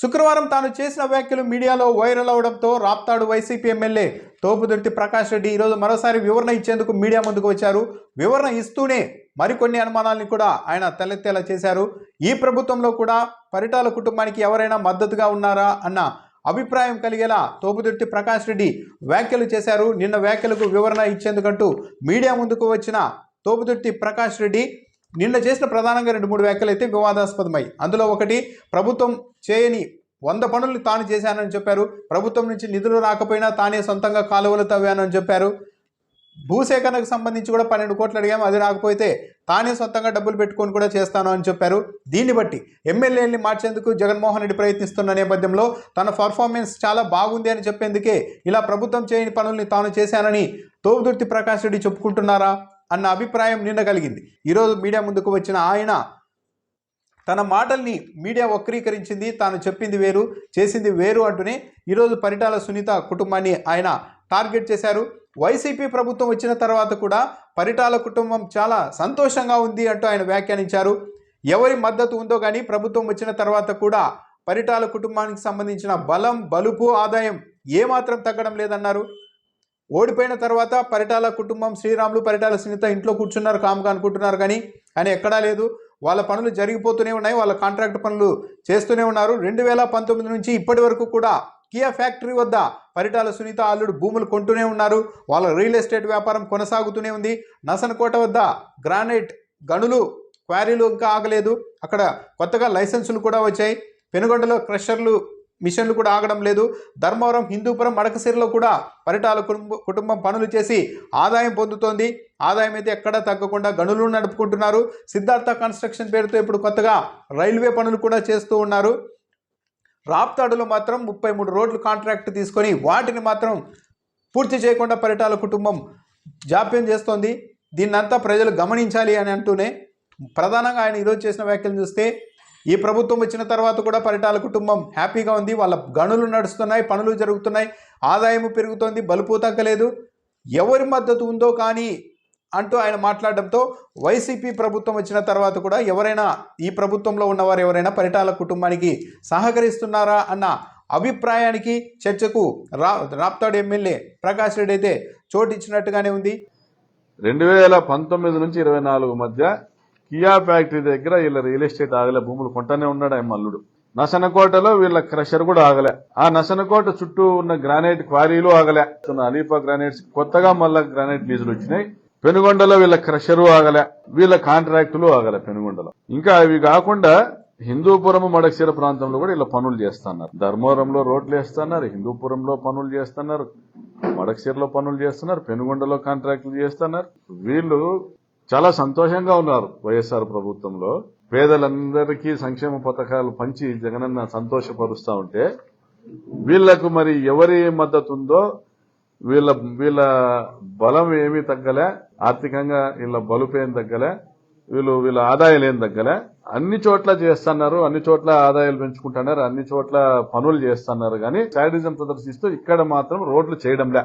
శుక్రవారం తాను చేసిన వ్యాఖ్యలు మీడియాలో వైరల్ అవడంతో రాప్తాడు వైసీపీ ఎమ్మెల్యే తోపుదుర్తి ప్రకాష్ రెడ్డి ఈరోజు మరోసారి వివరణ ఇచ్చేందుకు మీడియా ముందుకు వచ్చారు. వివరణ ఇస్తూనే మరికొన్ని అనుమానాలను కూడా ఆయన తలెత్తేలా చేశారు. ఈ ప్రభుత్వంలో కూడా పరిటాల కుటుంబానికి ఎవరైనా మద్దతుగా ఉన్నారా అన్న అభిప్రాయం కలిగేలా తోపుదుర్తి ప్రకాష్ రెడ్డి వ్యాఖ్యలు చేశారు. నిన్న వ్యాఖ్యలకు వివరణ ఇచ్చేందుకంటూ మీడియా ముందుకు వచ్చిన తోపుదుర్తి ప్రకాష్ రెడ్డి నిన్న చేసిన ప్రధానంగా 2-3 వ్యాఖ్యలు అయితే వివాదాస్పదమై, అందులో ఒకటి ప్రభుత్వం చేయని 100 పనులు తాను చేశానని చెప్పారు. ప్రభుత్వం నుంచి నిధులు రాకపోయినా తానే సొంతంగా కాలువలు తవ్వానని చెప్పారు. భూసేకరణకు సంబంధించి కూడా 12 కోట్లు అడిగాము, అది రాకపోతే తానే సొంతంగా డబ్బులు పెట్టుకొని కూడా చేస్తాను అని చెప్పారు. దీన్ని బట్టి ఎమ్మెల్యేని మార్చేందుకు జగన్మోహన్ రెడ్డి ప్రయత్నిస్తున్న నేపథ్యంలో తన పర్ఫార్మెన్స్ చాలా బాగుంది అని చెప్పేందుకే ఇలా ప్రభుత్వం చేయని పనుల్ని తాను చేశానని తోపుదుర్తి ప్రకాష్ రెడ్డి చెప్పుకుంటున్నారా అన్న అభిప్రాయం నిన్న కలిగింది. ఈరోజు మీడియా ముందుకు వచ్చిన ఆయన తన మాటల్ని మీడియా వక్రీకరించింది, తాను చెప్పింది వేరు చేసింది వేరు అంటూనే ఈరోజు పరిటాల సునీత కుటుంబాన్ని ఆయన టార్గెట్ చేశారు. వైసీపీ ప్రభుత్వం వచ్చిన తర్వాత కూడా పరిటాల కుటుంబం చాలా సంతోషంగా ఉంది అంటూ ఆయన వ్యాఖ్యానించారు. ఎవరి మద్దతు ఉందో కానీ ప్రభుత్వం వచ్చిన తర్వాత కూడా పరిటాల కుటుంబానికి సంబంధించిన బలం, బలుపు, ఆదాయం ఏమాత్రం తగ్గడం లేదన్నారు. ఓడిపోయిన తర్వాత పరిటాల కుటుంబం, శ్రీరాములు, పరిటాల సునీత ఇంట్లో కూర్చున్నారు, కామ్గా అనుకుంటున్నారు కానీ ఎక్కడా లేదు. వాళ్ళ పనులు జరిగిపోతూనే ఉన్నాయి, వాళ్ళ కాంట్రాక్ట్ పనులు చేస్తూనే ఉన్నారు. 2019 నుంచి ఇప్పటి వరకు కూడా కియా ఫ్యాక్టరీ వద్ద పరిటాల సునీత అల్లుడు భూములు కొంటూనే ఉన్నారు. వాళ్ళ రియల్ ఎస్టేట్ వ్యాపారం కొనసాగుతూనే ఉంది. నసనకోట వద్ద గ్రానైట్ గనులు, క్వారీలు ఇంకా ఆగలేదు. అక్కడ కొత్తగా లైసెన్సులు కూడా వచ్చాయి. పెనుగొండలో క్రషర్లు, మిషన్లు కూడా ఆగడం లేదు. ధర్మవరం, హిందూపురం, మడకసిరిలో కూడా పరిటాల కుటుంబం పనులు చేసి ఆదాయం పొందుతోంది. ఆదాయం అయితే ఎక్కడా తగ్గకుండా గనులు నడుపుకుంటున్నారు. సిద్ధార్థ కన్స్ట్రక్షన్ పేరుతో ఇప్పుడు కొత్తగా రైల్వే పనులు కూడా చేస్తూ ఉన్నారు. రాప్తాడులో మాత్రం 33 రోడ్లు కాంట్రాక్ట్ తీసుకొని వాటిని మాత్రం పూర్తి చేయకుండా పరిటాల కుటుంబం జాప్యం చేస్తోంది. దీన్నంతా ప్రజలు గమనించాలి అని అంటూనే ప్రధానంగా ఆయన ఈరోజు చేసిన వ్యాఖ్యలు చూస్తే ఈ ప్రభుత్వం వచ్చిన తర్వాత కూడా పరిటాల కుటుంబం హ్యాపీగా ఉంది. వాళ్ళ గనులు నడుస్తున్నాయి, పనులు జరుగుతున్నాయి, ఆదాయం పెరుగుతోంది, బలుపు తగ్గలేదు. ఎవరి మద్దతు ఉందో కానీ అంటూ ఆయన మాట్లాడడంతో వైసీపీ ప్రభుత్వం వచ్చిన తర్వాత కూడా ఎవరైనా ఈ ప్రభుత్వంలో ఉన్నవారు ఎవరైనా పరిటాల కుటుంబానికి సహకరిస్తున్నారా అన్న అభిప్రాయానికి, చర్చకు రాప్తాడు ఎమ్మెల్యే ప్రకాష్ రెడ్డి అయితే చోటిచ్చినట్టుగానే ఉంది. 2019 నుంచి 24 మధ్య కియా ఫ్యాక్టరీ దగ్గర వీళ్ళ రియల్ ఎస్టేట్ ఆగలే, భూములు కొంటానే ఉన్నాడు ఆయన మల్లుడు. నసనకోటలో వీళ్ళ క్రషర్ కూడా ఆగలే. ఆ నసనకోట చుట్టూ ఉన్న గ్రానైట్ క్వారీలు ఆగలే. అలీపా గ్రానైట్స్ కొత్తగా మళ్ళా గ్రానైట్ లీజులు వచ్చినాయి. పెనుగొండలో వీళ్ళ క్రషరు ఆగలే, వీళ్ళ కాంట్రాక్టులు ఆగలే పెనుగొండలో. ఇంకా అవి కాకుండా హిందూపురం, మడకసిర ప్రాంతంలో కూడా ఇలా పనులు చేస్తున్నారు. ధర్మవరంలో రోడ్లు వేస్తున్నారు, హిందూపురంలో పనులు చేస్తున్నారు, మడకసిరలో పనులు చేస్తున్నారు, పెనుగొండలో కాంట్రాక్టులు చేస్తున్నారు. వీళ్ళు చాలా సంతోషంగా ఉన్నారు. వైఎస్ఆర్ ప్రభుత్వంలో పేదలందరికీ సంక్షేమ పథకాలు పంచి జగనన్న సంతోషపరుస్తా ఉంటే వీళ్లకు మరి ఎవరి మద్దతు ఉందో, వీళ్ళ బలం ఏమీ తగ్గలే, ఆర్థికంగా వీళ్ళ బలుపేం తగ్గలే, వీళ్ళ ఆదాయాలు ఏం తగ్గలే. అన్ని చోట్ల చేస్తున్నారు, అన్ని చోట్ల ఆదాయాలు పెంచుకుంటున్నారు, అన్ని చోట్ల పనులు చేస్తున్నారు. కానీ శాడిజం ప్రదర్శిస్తూ ఇక్కడ మాత్రం రోడ్లు చేయడంలే.